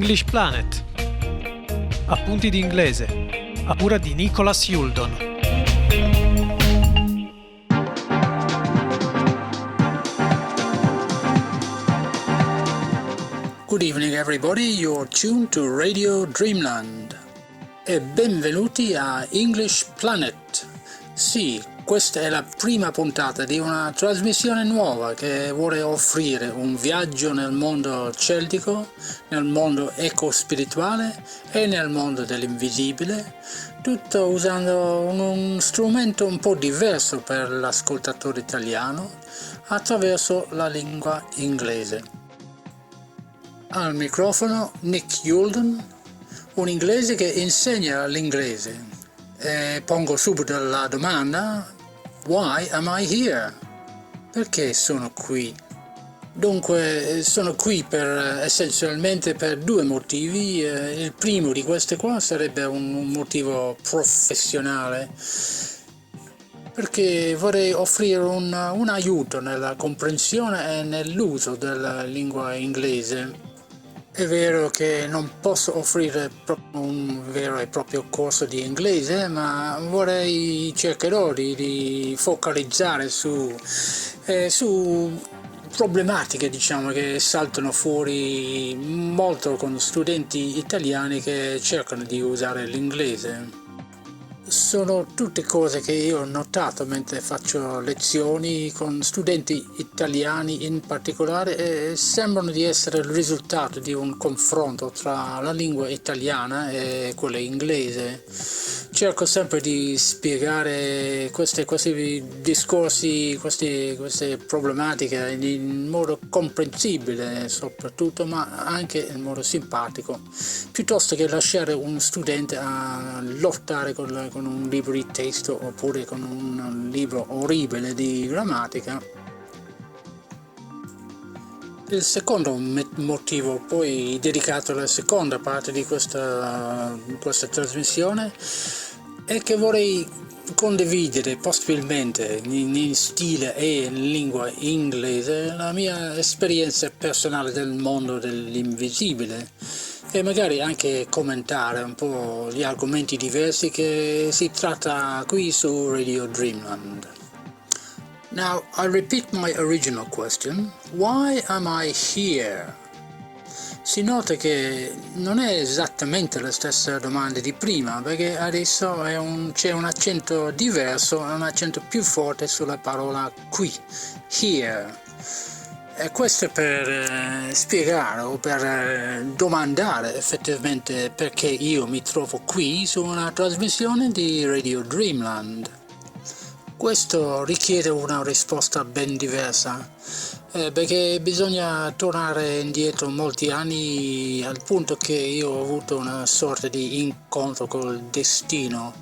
English Planet. Appunti di inglese, a cura di Nicholas Youldon. Good evening everybody, you're tuned to Radio Dreamland e benvenuti a English Planet. Sì, questa è la prima puntata di una trasmissione nuova che vuole offrire un viaggio nel mondo celtico, nel mondo eco-spirituale e nel mondo dell'invisibile, tutto usando un strumento un po' diverso per l'ascoltatore italiano attraverso la lingua inglese. Al microfono Nick Youldon, un inglese che insegna l'inglese. E pongo subito la domanda: Why am I here? Perché sono qui? Dunque, sono qui essenzialmente per due motivi. Il primo di questi qua sarebbe un motivo professionale, perché vorrei offrire un aiuto nella comprensione e nell'uso della lingua inglese. È vero che non posso offrire un vero e proprio corso di inglese, ma cercherò di focalizzare su problematiche, che saltano fuori molto con studenti italiani che cercano di usare l'inglese. Sono tutte cose che io ho notato mentre faccio lezioni con studenti italiani in particolare, e sembrano di essere il risultato di un confronto tra la lingua italiana e quella inglese. Cerco sempre di spiegare questi discorsi, queste problematiche in modo comprensibile soprattutto, ma anche in modo simpatico, piuttosto che lasciare un studente a lottare con un libro di testo oppure con un libro orribile di grammatica. Il secondo motivo, poi dedicato alla seconda parte di questa trasmissione, è che vorrei condividere possibilmente in stile e in lingua inglese la mia esperienza personale del mondo dell'invisibile e magari anche commentare un po' gli argomenti diversi che si tratta qui su Radio Dreamland. Now, I repeat my original question. Why am I here? Si nota che non è esattamente la stessa domanda di prima, perché adesso c'è un accento diverso, un accento più forte sulla parola qui, here. E questo è per spiegare o per domandare effettivamente perché io mi trovo qui su una trasmissione di Radio Dreamland. Questo richiede una risposta ben diversa, perché bisogna tornare indietro molti anni al punto che io ho avuto una sorta di incontro col destino,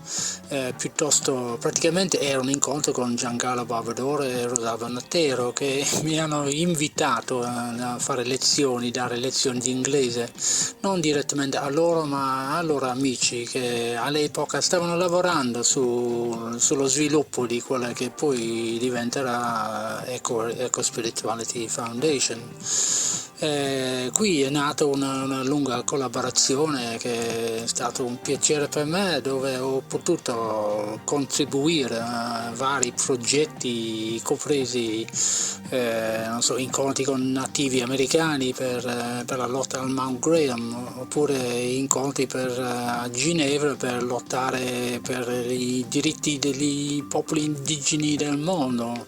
piuttosto praticamente era un incontro con Giancarlo Barbadoro e Rosalba Natero, che mi hanno invitato a fare dare lezioni di inglese, non direttamente a loro ma a loro amici che all'epoca stavano lavorando sullo sviluppo di quella che poi diventerà Eco Spirituality Foundation. Qui è nata una lunga collaborazione che è stato un piacere per me, dove ho potuto contribuire a vari progetti compresi incontri con nativi americani per la lotta al Mount Graham, oppure incontri a Ginevra per lottare per i diritti degli popoli indigeni del mondo,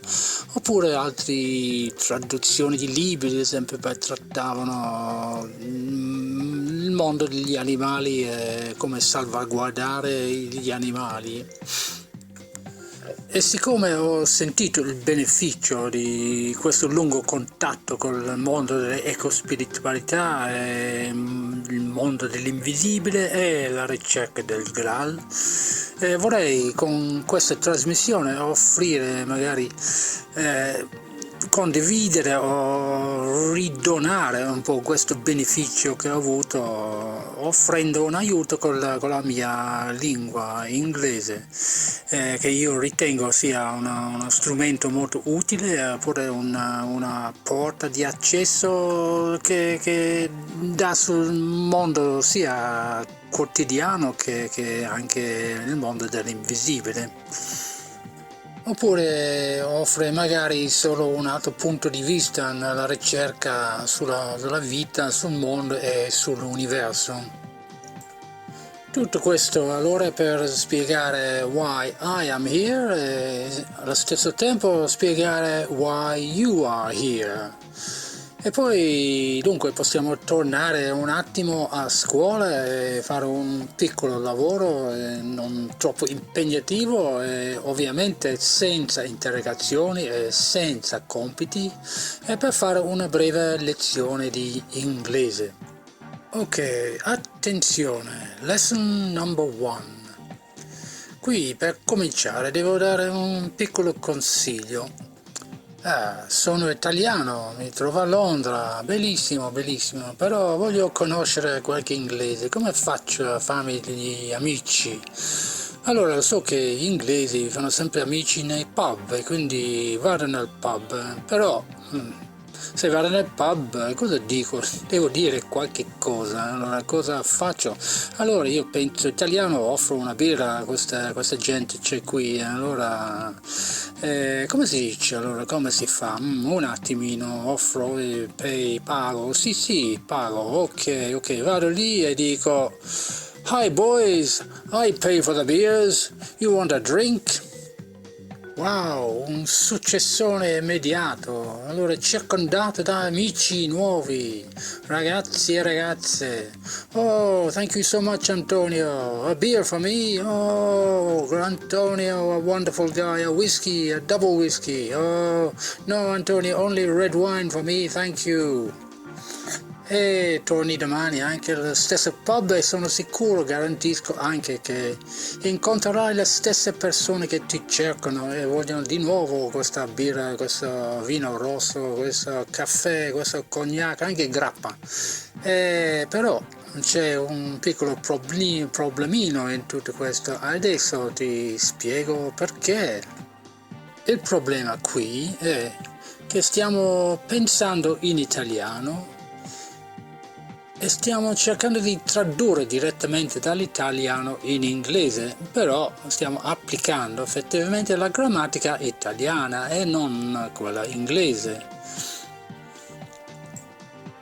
oppure altre traduzioni di libri, ad esempio, trattavano il mondo degli animali e come salvaguardare gli animali. E siccome ho sentito il beneficio di questo lungo contatto con il mondo dell'ecospiritualità, il mondo dell'invisibile e la ricerca del Graal, vorrei con questa trasmissione offrire magari condividere o ridonare un po' questo beneficio che ho avuto offrendo un aiuto con la mia lingua inglese, che io ritengo sia uno strumento molto utile, pure una porta di accesso che dà sul mondo sia quotidiano che anche nel mondo dell'invisibile. Oppure offre magari solo un altro punto di vista nella ricerca sulla vita, sul mondo e sull'universo. Tutto questo allora per spiegare why I am here e allo stesso tempo spiegare why you are here. E poi dunque possiamo tornare un attimo a scuola e fare un piccolo lavoro non troppo impegnativo e ovviamente senza interrogazioni e senza compiti e per fare una breve lezione di inglese. Ok, attenzione, lesson number 1. Qui per cominciare devo dare un piccolo consiglio. Sono italiano, mi trovo a Londra, bellissimo, bellissimo, però voglio conoscere qualche inglese, come faccio a farmi degli amici? Allora, so che gli inglesi fanno sempre amici nei pub e quindi vado nel pub, però se vado nel pub cosa dico? Devo dire qualche cosa, allora cosa faccio? Allora io penso italiano, offro una birra a questa gente c'è qui, allora come si dice? Allora come si fa? Un attimino, offro, pago, sì, pago, ok, vado lì e dico Hi boys, I pay for the beers, you want a drink? Wow, un successone immediato, allora circondato da amici nuovi, ragazzi e ragazze. Oh, thank you so much Antonio, a beer for me? Oh, Antonio, a wonderful guy, a whiskey, a double whiskey. Oh, no Antonio, only red wine for me, thank you. E torni domani anche allo stesso pub e sono sicuro, garantisco anche che incontrerai le stesse persone che ti cercano e vogliono di nuovo questa birra, questo vino rosso, questo caffè, questo cognac, anche grappa. Però c'è un piccolo problemino in tutto questo, adesso ti spiego perché. Il problema qui è che stiamo pensando in italiano e stiamo cercando di tradurre direttamente dall'italiano in inglese, però stiamo applicando effettivamente la grammatica italiana e non quella inglese.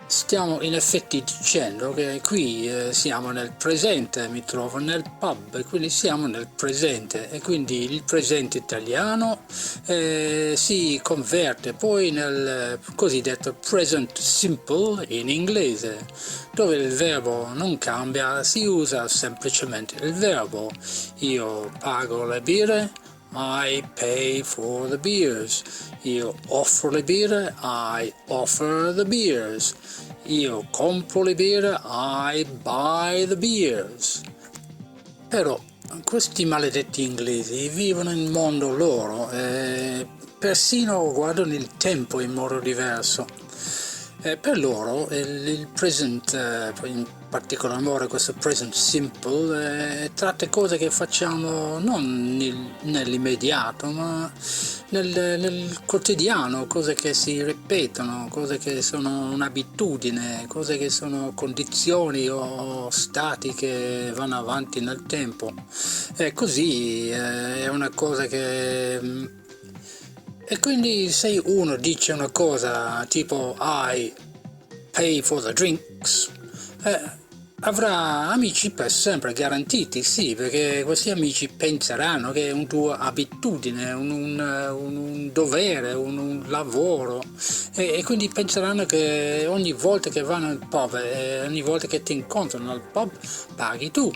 Stiamo in effetti dicendo che qui siamo nel presente, mi trovo nel pub, quindi siamo nel presente e quindi il presente italiano si converte poi nel cosiddetto present simple in inglese, dove il verbo non cambia, si usa semplicemente il verbo. Io pago le birre, I pay for the beers. Io offro le birre, I offer the beers. Io compro le birre, I buy the beers. Però questi maledetti inglesi vivono in mondo loro e persino guardano il tempo in modo diverso. Per loro il present, in particolar modo questo present simple, tratta cose che facciamo non nell'immediato, ma nel quotidiano, cose che si ripetono, cose che sono un'abitudine, cose che sono condizioni o stati che vanno avanti nel tempo. E così è una cosa che... E quindi se uno dice una cosa tipo I pay for the drinks, avrà amici per sempre garantiti, sì, perché questi amici penseranno che è una tua abitudine, un dovere, un lavoro e quindi penseranno che ogni volta che vanno al pub, ogni volta che ti incontrano al pub, paghi tu,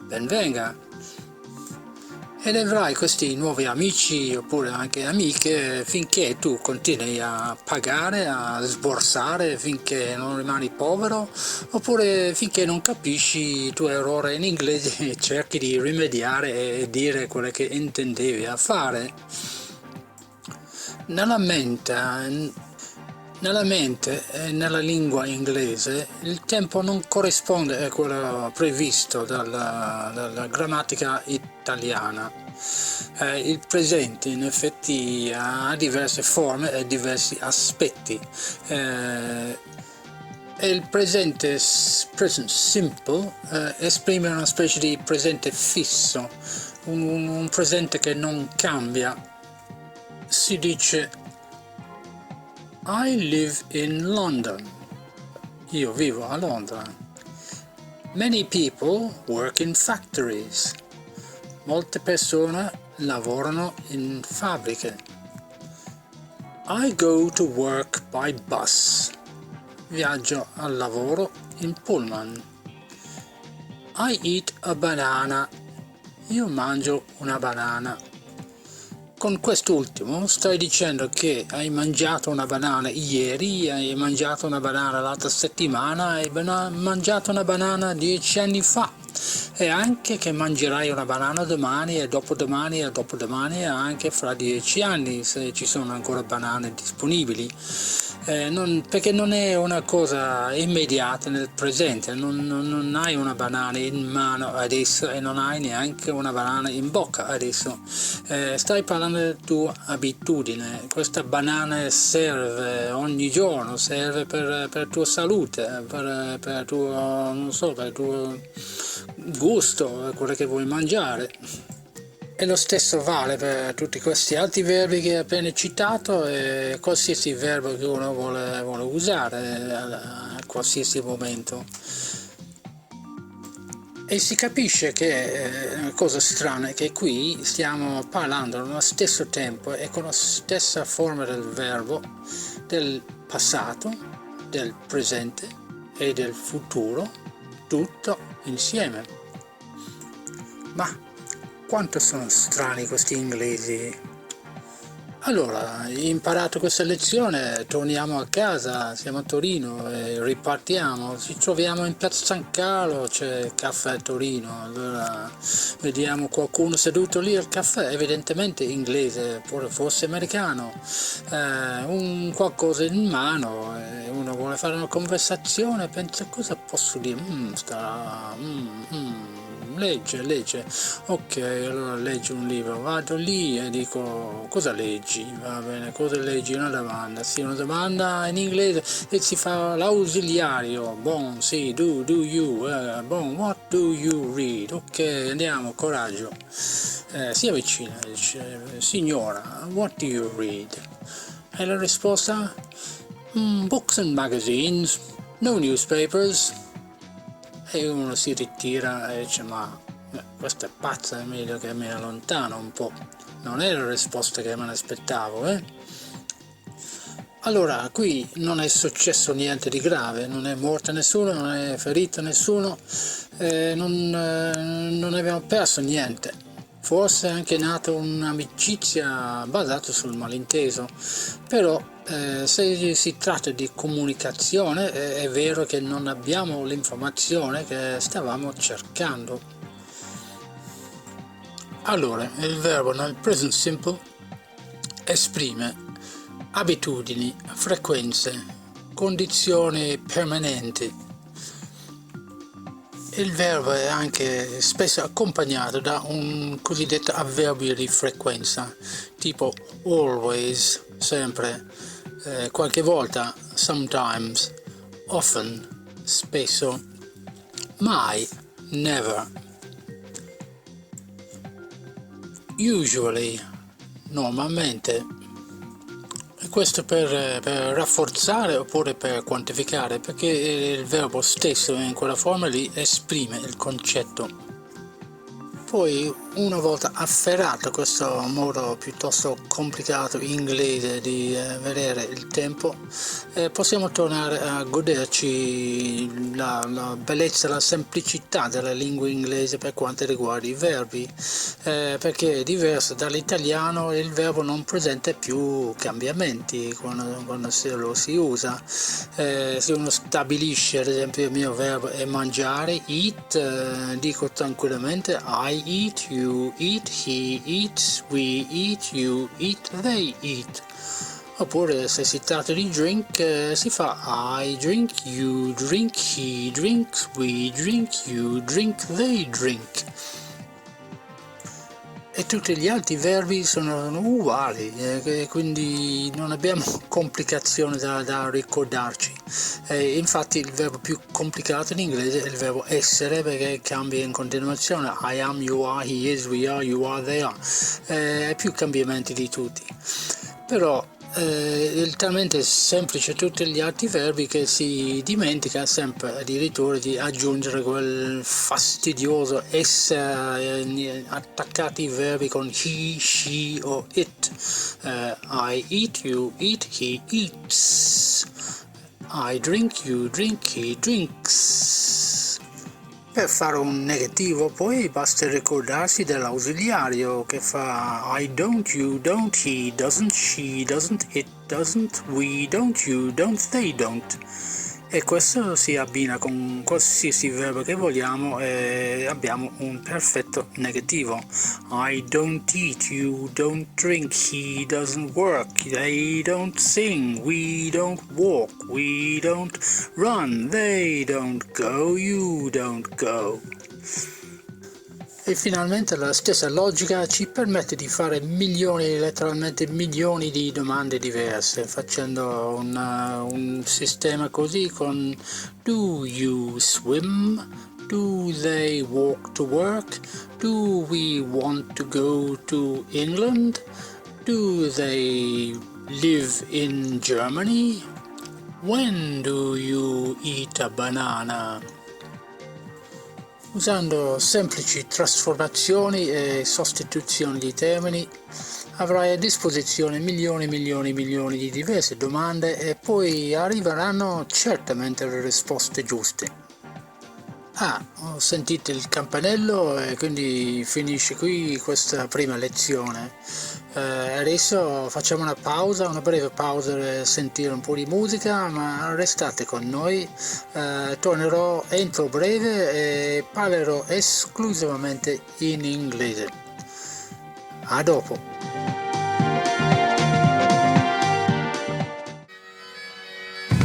ben venga. Ed avrai questi nuovi amici oppure anche amiche finché tu continui a pagare, a sborsare, finché non rimani povero, oppure finché non capisci il tuo errore in inglese e cerchi di rimediare e dire quello che intendevi a fare. Nella mente e nella lingua inglese il tempo non corrisponde a quello previsto dalla grammatica italiana. Il presente in effetti ha diverse forme e diversi aspetti. E il presente present simple esprime una specie di presente fisso, un presente che non cambia. Si dice I live in London. Io vivo a Londra. Many people work in factories. Molte persone lavorano in fabbriche. I go to work by bus. Viaggio al lavoro in pullman. I eat a banana. Io mangio una banana. Con quest'ultimo stai dicendo che hai mangiato una banana ieri, hai mangiato una banana l'altra settimana, hai mangiato una banana 10 anni fa e anche che mangerai una banana domani e dopodomani e anche fra 10 anni se ci sono ancora banane disponibili. Perché non è una cosa immediata nel presente, non hai una banana in mano adesso e non hai neanche una banana in bocca adesso. Stai parlando della tua abitudine. Questa banana serve ogni giorno, serve per tua salute, per tuo, non so, per il tuo gusto, quello che vuoi mangiare. E lo stesso vale per tutti questi altri verbi che hai appena citato e qualsiasi verbo che uno vuole usare a qualsiasi momento. E si capisce che una cosa strana è che qui stiamo parlando allo stesso tempo e con la stessa forma del verbo del passato, del presente e del futuro, tutto insieme. Ma quanto sono strani questi inglesi. Allora, imparato questa lezione, torniamo a casa, siamo a Torino e ripartiamo. Ci troviamo in Piazza San Carlo, c'è caffè a Torino, allora vediamo qualcuno seduto lì al caffè, evidentemente inglese, oppure forse americano, un qualcosa in mano, uno vuole fare una conversazione, pensa cosa posso dire, legge, ok, allora leggi un libro, vado lì e dico cosa leggi, va bene, cosa leggi, una domanda in inglese e si fa l'ausiliario, bon, sì, do you, bon, what do you read, ok, andiamo, coraggio, si avvicina, dice, signora, what do you read? E la risposta, books and magazines, no newspapers. E uno si ritira e dice ma questa è pazza, è meglio che me ne allontano un po', non è la risposta che me ne aspettavo. Allora qui non è successo niente di grave, non è morto nessuno, non è ferito nessuno, non abbiamo perso niente, forse è anche nata un'amicizia basata sul malinteso, però se si tratta di comunicazione è vero che non abbiamo l'informazione che stavamo cercando. Allora, il verbo nel present simple esprime abitudini, frequenze, condizioni permanenti. Il verbo è anche spesso accompagnato da un cosiddetto avverbio di frequenza, tipo always, sempre, qualche volta, sometimes, often, spesso, mai, never, usually, normalmente. E questo per rafforzare oppure per quantificare, perché il verbo stesso in quella forma lì esprime il concetto. Poi, una volta afferrato questo modo piuttosto complicato inglese di vedere il tempo, possiamo tornare a goderci la bellezza, la semplicità della lingua inglese per quanto riguarda i verbi, perché è diverso dall'italiano, il verbo non presenta più cambiamenti quando lo si usa. Se uno stabilisce, ad esempio, il mio verbo è mangiare, eat, dico tranquillamente I eat, you you eat, he eats, we eat, you eat, they eat. Oppure se si tratta di drink si fa I drink, you drink, he drinks, we drink, you drink, they drink. E tutti gli altri verbi sono uguali, quindi non abbiamo complicazioni da ricordarci. Infatti il verbo più complicato in inglese è il verbo essere, perché cambia in continuazione. I am, you are, he is, we are, you are, they are. Più cambiamenti di tutti. Però è talmente semplice tutti gli altri verbi che si dimentica sempre addirittura di aggiungere quel fastidioso essere attaccati ai verbi con he, she o it. I eat, you eat, he eats. I drink, you drink, he drinks. Per fare un negativo poi basta ricordarsi dell'ausiliario che fa I don't, you don't, he doesn't, she doesn't, it doesn't, we don't, you don't, they don't. E questo si abbina con qualsiasi verbo che vogliamo e abbiamo un perfetto negativo. I don't eat, you don't drink, he doesn't work, they don't sing, we don't walk, we don't run, they don't go, you don't go. E finalmente la stessa logica ci permette di fare milioni, letteralmente milioni di domande diverse, facendo un sistema così con do you swim? Do they walk to work? Do we want to go to England? Do they live in Germany? When do you eat a banana? Usando semplici trasformazioni e sostituzioni di termini avrai a disposizione milioni di diverse domande e poi arriveranno certamente le risposte giuste. Ho sentito il campanello e quindi finisce qui questa prima lezione. Adesso facciamo una breve pausa per sentire un po' di musica, ma restate con noi. Tornerò entro breve e parlerò esclusivamente in inglese. A dopo!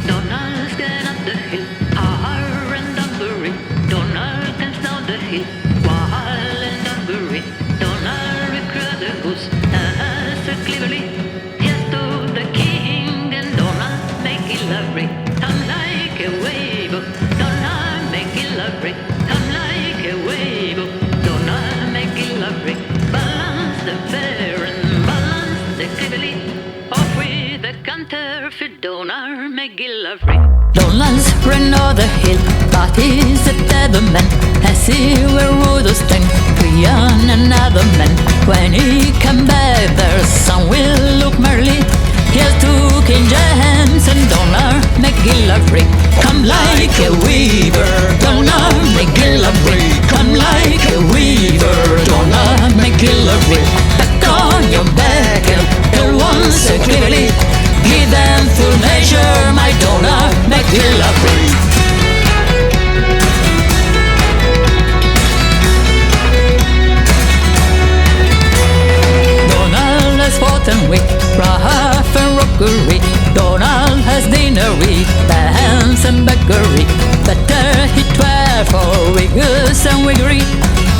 Donald got up the hill, higher and Dunbury. Donald comes down the hill, while in Dunbury. Donald recruited the goose, answered cleverly, yes to the king, and Donald make it lovely. Come like a wave, Donald make it lovely. Come like a wave, Donald make it lovely. Balance the fair and balance the cleverly. Off with the counterfeit, Donald make it lovely. Donald's ran on the hill, but he's a devil man. As he were rude to strength, beyond another man. When he come back, their son will look merrily. Here's to King James and Donald McGillivray. Come like a weaver, Donald McGillivray. Come like a weaver, Donald McGillivray. Back on your back, and once clearly. Give them full measure, my Donald McGillivray. Donald has fought and weak, rough and rockery. Donald has dinery, bands and bakery. Better hit 12 for wiggles and wiggery.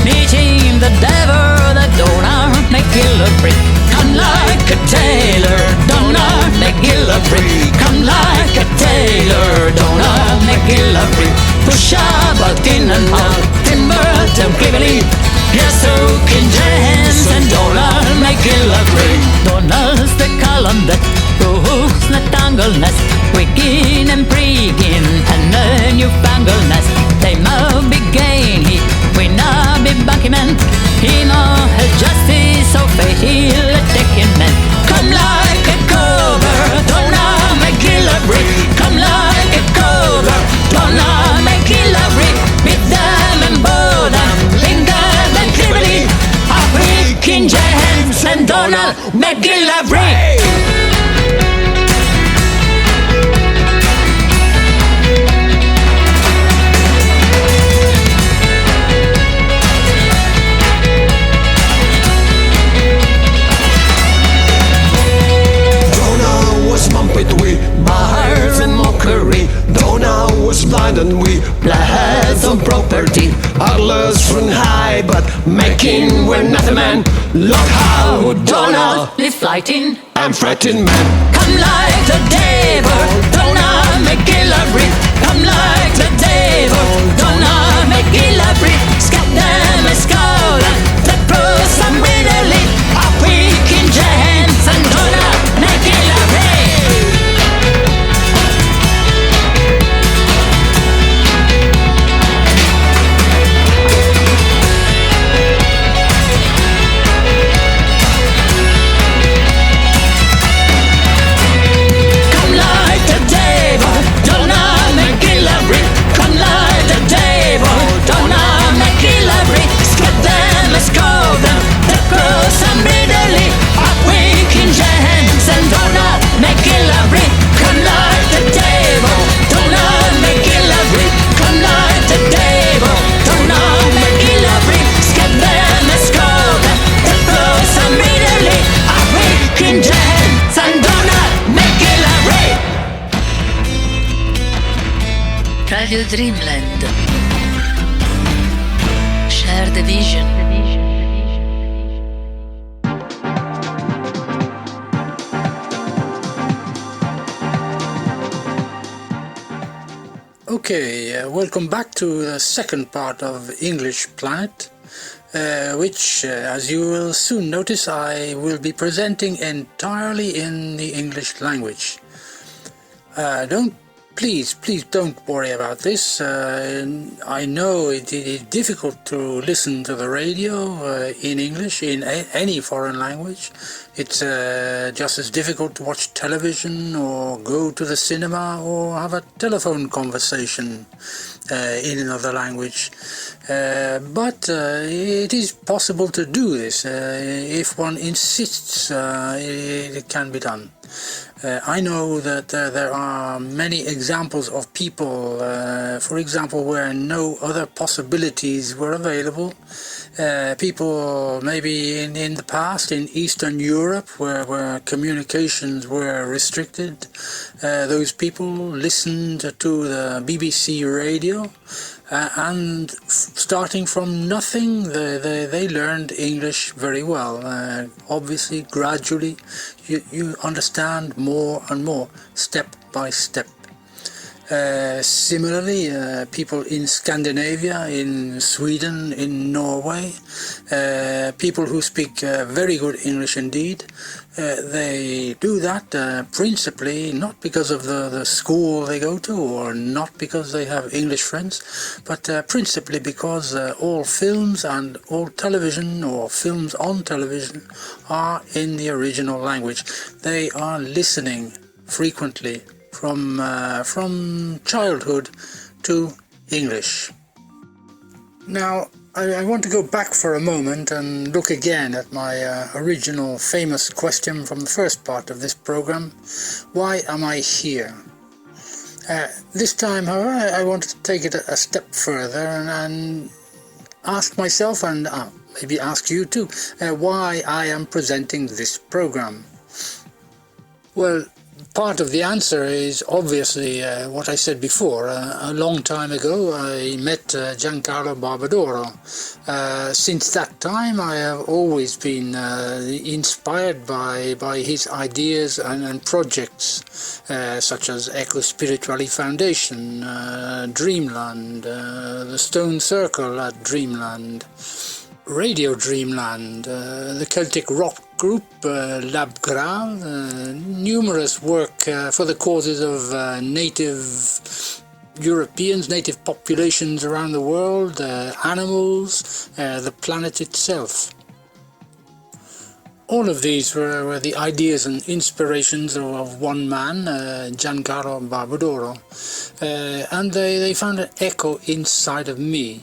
Meeting the devil, the Donald McGillivray. Come like a tailor, Donald McGillivray. Come like a tailor, Donald McGillivray. Push about in and out, timber and cleverly. Yes, so King James and Donald McGillivray. Donald's the column that proves the tangleness, wiggin and priggin and the newfangled nest. They must be gainy, we not be bunky men. He know his justice, so faith he'll take him men. Come like a cover, Donald McGillivray. Come like a cover, Donald McGillivray. Beat them and bow them, linger and cleverly. King James and Donald McGillivray. and we play some property. Our loves run high, but making we're not a man. Look how Donald is fighting and fretting man. Come like the devil, Donald McGillivray. Come like the devil, Donald McGillivray. Scat them a skull, the pros and readily. Are weak in hands and Donald McGillivray. Radio Dreamland. Share the vision. Okay, welcome back to the second part of English Planet, which, as you will soon notice, I will be presenting entirely in the English language. Please don't worry about this. I know it is difficult to listen to the radio in English, in any foreign language. It's just as difficult to watch television or go to the cinema or have a telephone conversation in another language. But it is possible to do this. If one insists, it can be done. I know that there are many examples of people, for example, where no other possibilities were available. People maybe in the past in Eastern Europe where communications were restricted. Those people listened to the BBC radio and starting from nothing they learned English very well. Obviously, gradually you understand more and more, step by step. Similarly, people in Scandinavia, in Sweden, in Norway, people who speak very good English indeed, they do that principally not because of the school they go to or not because they have English friends, but principally because all films and all television or films on television are in the original language. They are listening frequently from childhood to English. Now, I want to go back for a moment and look again at my original famous question from the first part of this program. Why am I here? This time, however, I want to take it a step further and ask myself, and maybe ask you too, why I am presenting this program. Well, part of the answer is obviously what I said before. A long time ago I met Giancarlo Barbadoro. Since that time I have always been inspired by his ideas and projects such as Eco Spirituali Foundation, Dreamland, the Stone Circle at Dreamland, Radio Dreamland, the Celtic rock group Lab Grave, numerous work for the causes of native Europeans, native populations around the world, animals, the planet itself. All of these were the ideas and inspirations of one man, Giancarlo Barbadoro, and they found an echo inside of me.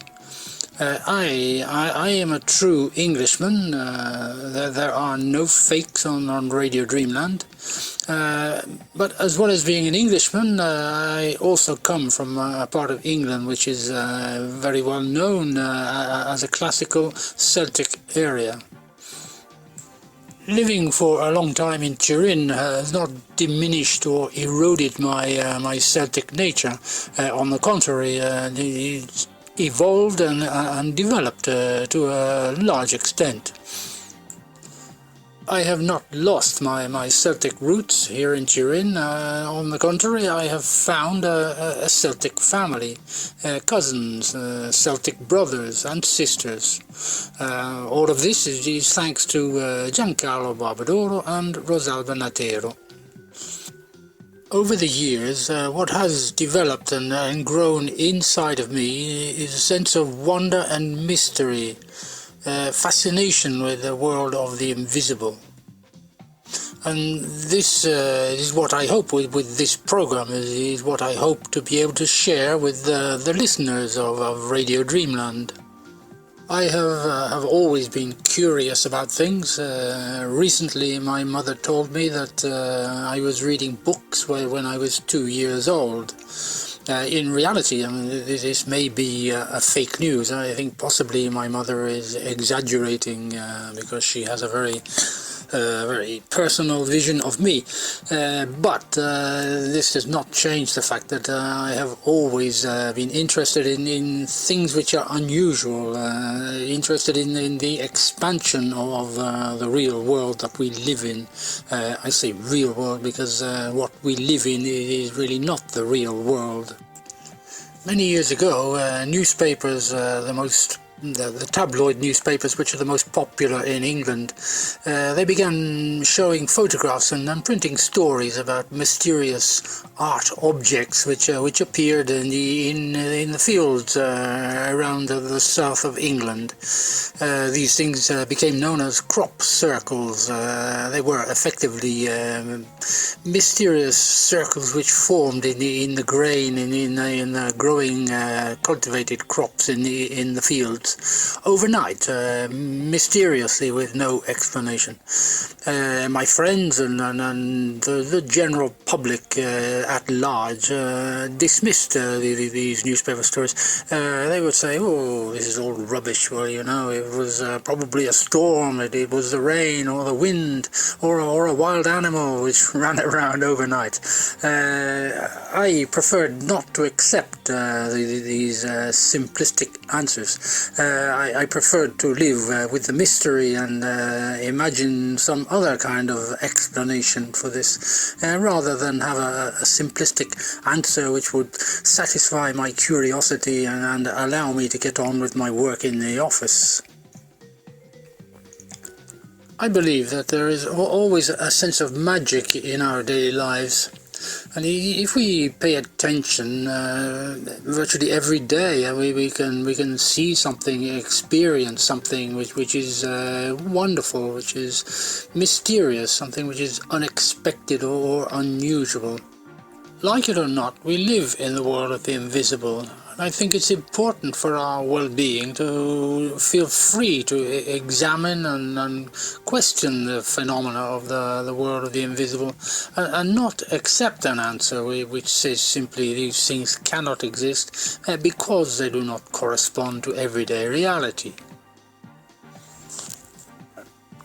I am a true Englishman. There are no fakes on Radio Dreamland. But as well as being an Englishman, I also come from a part of England which is very well known as a classical Celtic area. Living for a long time in Turin has not diminished or eroded my Celtic nature. On the contrary, it evolved and developed to a large extent. I have not lost my Celtic roots here in Turin. On the contrary, I have found a Celtic family, cousins, Celtic brothers and sisters. All of this is thanks to Giancarlo Barbadoro and Rosalba Natero. Over the years, what has developed and grown inside of me is a sense of wonder and mystery, fascination with the world of the invisible. And this is what I hope with this program, is what I hope to be able to share with the listeners of Radio Dreamland. I have always been curious about things. Recently my mother told me that I was reading books when I was 2 years old. In reality, I mean, this may be a fake news. I think possibly my mother is exaggerating because she has a very personal vision of me. But this does not change the fact that I have always been interested in things which are unusual, interested in the expansion of the real world that we live in. I say real world because what we live in is really not the real world. Many years ago, newspapers, the tabloid newspapers, which are the most popular in England, they began showing photographs and printing stories about mysterious art objects which appeared in the fields around the south of England. These things became known as crop circles. They were effectively mysterious circles which formed in the grain, in the growing cultivated crops in the fields. Overnight, mysteriously, with no explanation. My friends and the general public at large dismissed these newspaper stories. They would say, "Oh, this is all rubbish." Well, you know, it was probably a storm, it was the rain or the wind or a wild animal which ran around overnight. I preferred not to accept these simplistic answers. I preferred to live with the mystery and imagine some other kind of explanation for this, rather than have a simplistic answer which would satisfy my curiosity and allow me to get on with my work in the office. I believe that there is always a sense of magic in our daily lives. And if we pay attention virtually every day, we can see something, experience something which is wonderful, which is mysterious, something which is unexpected or unusual. Like it or not, we live in the world of the invisible. I think it's important for our well-being to feel free to examine and question the phenomena of the world of the invisible, and not accept an answer which says simply these things cannot exist because they do not correspond to everyday reality.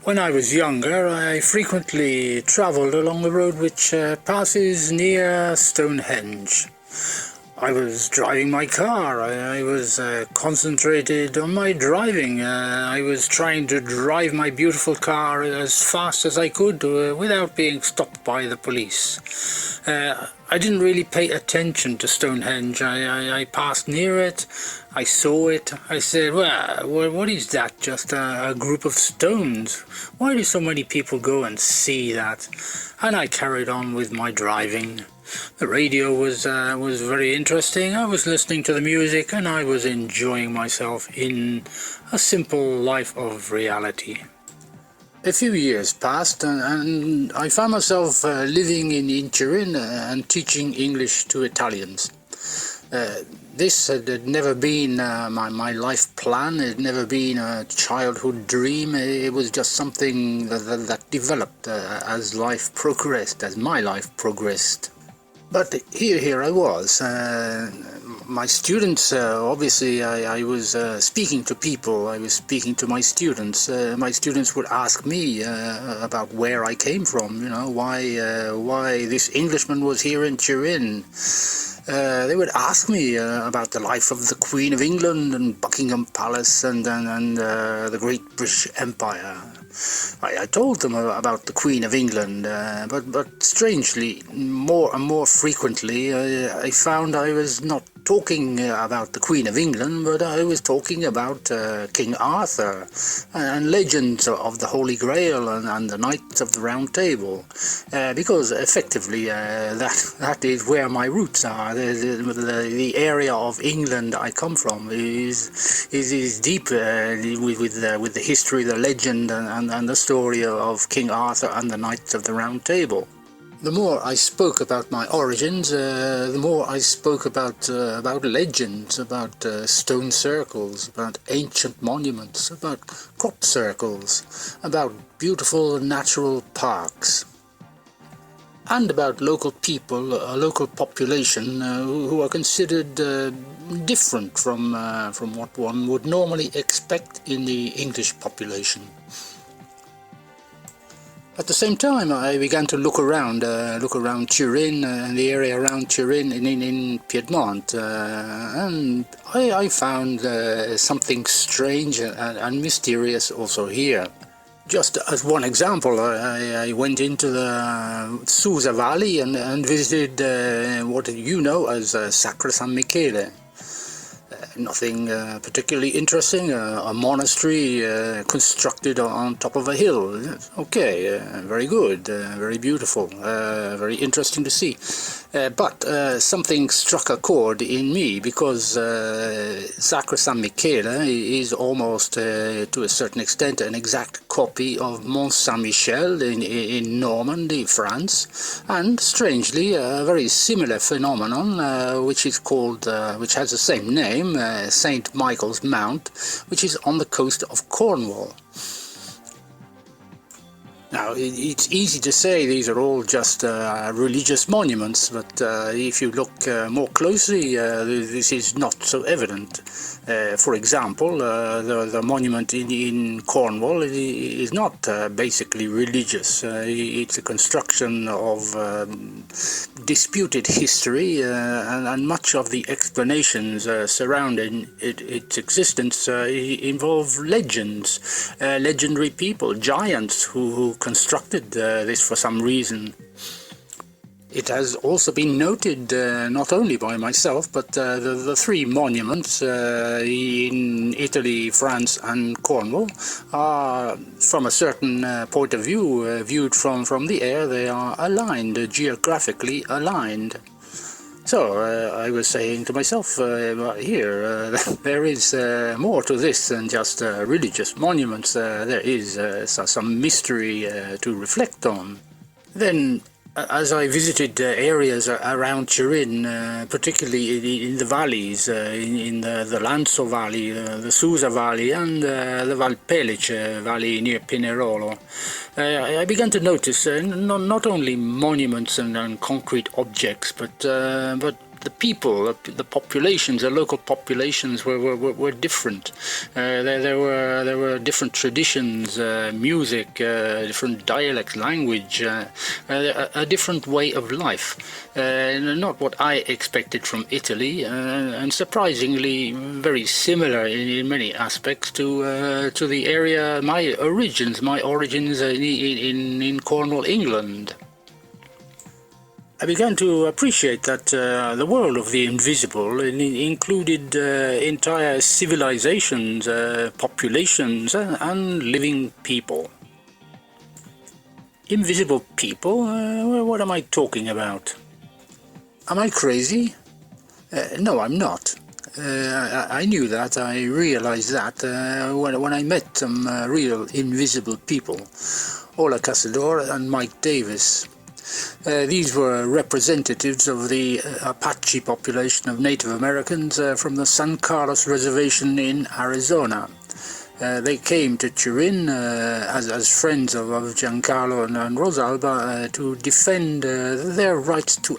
When I was younger, I frequently travelled along the road which passes near Stonehenge. I was driving my car, I was concentrated on my driving. I was trying to drive my beautiful car as fast as I could without being stopped by the police. I didn't really pay attention to Stonehenge. I passed near it, I saw it, I said, well, what is that? Just a group of stones? Why do so many people go and see that? And I carried on with my driving. The radio was very interesting. I was listening to the music and I was enjoying myself in a simple life of reality. A few years passed and I found myself living in Turin and teaching English to Italians. This had never been my life plan. It had never been a childhood dream. It was just something that developed as life progressed, as my life progressed. But here I was. My students, obviously, I was speaking to people. I was speaking to my students. My students would ask me about where I came from. You know, why this Englishman was here in Turin. They would ask me about the life of the Queen of England and Buckingham Palace and the Great British Empire. I told them about the Queen of England, but strangely, more and more frequently, I found I was not talking about the Queen of England, but I was talking about King Arthur and legends of the Holy Grail and the Knights of the Round Table, because effectively that is where my roots are. The area of England I come from is deep with the history, the legend, and the story of King Arthur and the Knights of the Round Table. The more I spoke about my origins, the more I spoke about legends, about stone circles, about ancient monuments, about crop circles, about beautiful natural parks, and about local people, a local population who are considered different from what one would normally expect in the English population. At the same time, I began to look around Turin and the area around Turin in Piedmont, and I found something strange and mysterious also here. Just as one example, I went into the Susa Valley and visited what you know as Sacra San Michele. Nothing particularly interesting, a monastery constructed on top of a hill. Okay, very good, very beautiful, very interesting to see. But something struck a chord in me, because Sacra San Michele is almost, to a certain extent, an exact copy of Mont Saint-Michel in Normandy, France, and strangely a very similar phenomenon which is called, which has the same name, St. Michael's Mount, which is on the coast of Cornwall. Now, it's easy to say these are all just religious monuments, but if you look more closely, this is not so evident. For example, the monument in Cornwall is not basically religious. It's a construction of disputed history, and much of the explanations surrounding its existence involve legends, legendary people, giants who constructed this for some reason. It has also been noted, not only by myself, but the three monuments in Italy, France and Cornwall are, from a certain point of view, viewed from the air, they are aligned, geographically aligned. So I was saying to myself, here, there is more to this than just religious monuments. There is some mystery to reflect on. Then, as I visited areas around Turin, particularly in the valleys, in the Lanzo Valley, the Susa Valley and the Val Pellice Valley near Pinerolo, I began to notice not only monuments and concrete objects, but the people, the populations, the local populations were different. There were different traditions, music, different dialects, language, a different way of life. Not what I expected from Italy, and surprisingly very similar in many aspects to the area, my origins in Cornwall, England. I began to appreciate that the world of the invisible included entire civilizations, populations, and living people. Invisible people? What am I talking about? Am I crazy? No, I'm not. I knew that, I realized that when I met some real invisible people, Ola Casador and Mike Davis. These were representatives of the Apache population of Native Americans from the San Carlos Reservation in Arizona. They came to Turin as friends of Giancarlo and Rosalba to defend their right to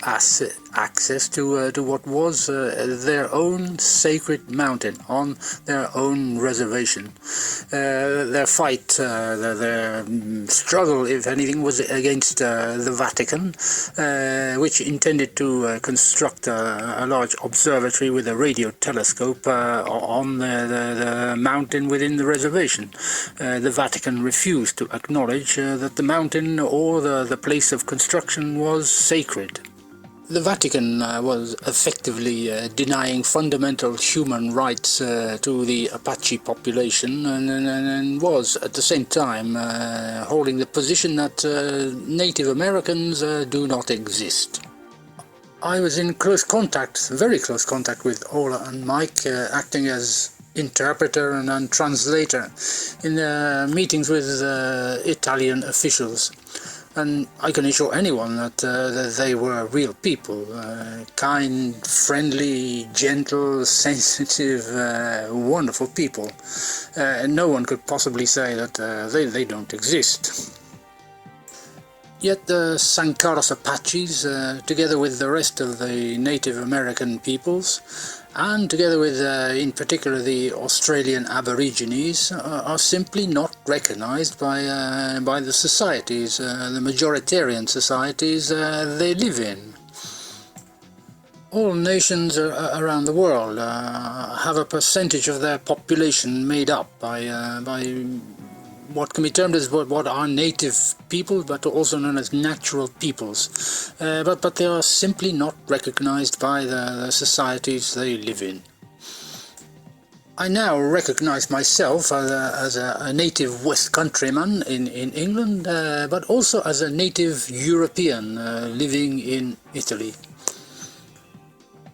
access to what was their own sacred mountain on their own reservation. Their fight, their struggle, if anything, was against the Vatican, which intended to construct a large observatory with a radio telescope on the mountain within the reservation. The Vatican refused to acknowledge that the mountain or the place of construction was sacred. The Vatican was effectively denying fundamental human rights to the Apache population and was at the same time holding the position that Native Americans do not exist. I was in close contact, very close contact with Ola and Mike, acting as interpreter and translator in meetings with Italian officials. And I can assure anyone that they were real people, kind, friendly, gentle, sensitive, wonderful people. And no one could possibly say that they don't exist. Yet the San Carlos Apaches, together with the rest of the Native American peoples, and together with, in particular, the Australian Aborigines, are simply not recognized by the societies, the majoritarian societies they live in. All nations around the world have a percentage of their population made up by what can be termed as what are native people, but also known as natural peoples. But they are simply not recognized by the societies they live in. I now recognize myself as a native West Countryman in England, but also as a native European living in Italy.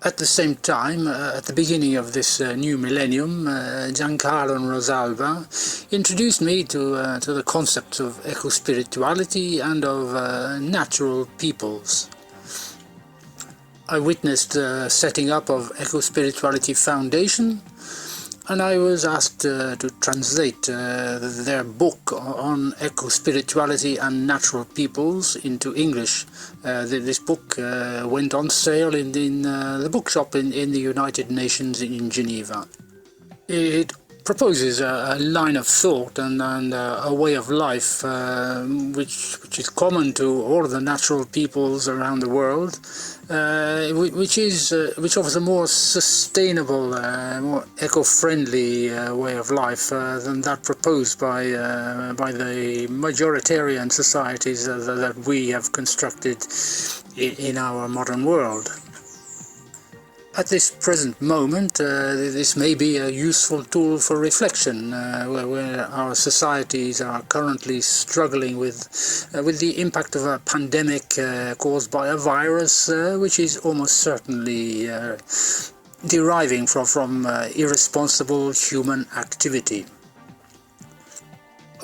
At the same time, at the beginning of this new millennium, Giancarlo and Rosalba introduced me to the concepts of eco-spirituality and of natural peoples. I witnessed the setting up of Eco-Spirituality Foundation, and I was asked to translate their book on eco-spirituality and natural peoples into English. This book went on sale in the bookshop in the United Nations in Geneva. It proposes a line of thought and a way of life which is common to all the natural peoples around the world, which offers a more sustainable, more eco-friendly way of life than that proposed by the majoritarian societies that we have constructed in our modern world. At this present moment, this may be a useful tool for reflection, where our societies are currently struggling with the impact of a pandemic caused by a virus, which is almost certainly deriving from irresponsible human activity.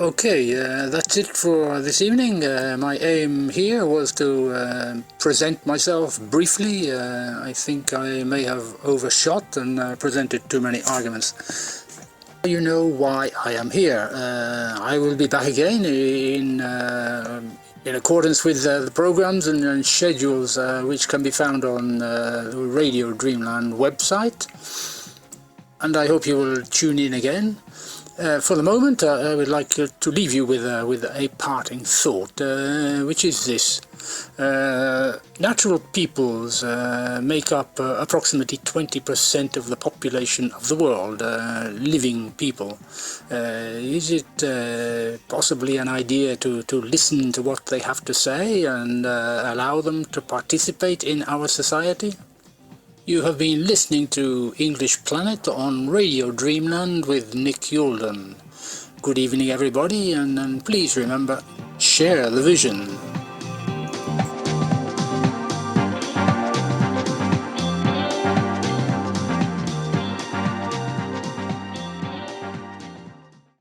Okay, that's it for this evening. My aim here was to present myself briefly. I think I may have overshot and presented too many arguments. You know why I am here. I will be back again in accordance with the programs and schedules which can be found on the Radio Dreamland website. And I hope you will tune in again. For the moment, I would like to leave you with a parting thought, which is this. Natural peoples make up approximately 20% of the population of the world, living people. Is it possibly an idea to listen to what they have to say and allow them to participate in our society? You have been listening to English Planet on Radio Dreamland with Nick Youldon. Good evening, everybody, and please remember, share the vision.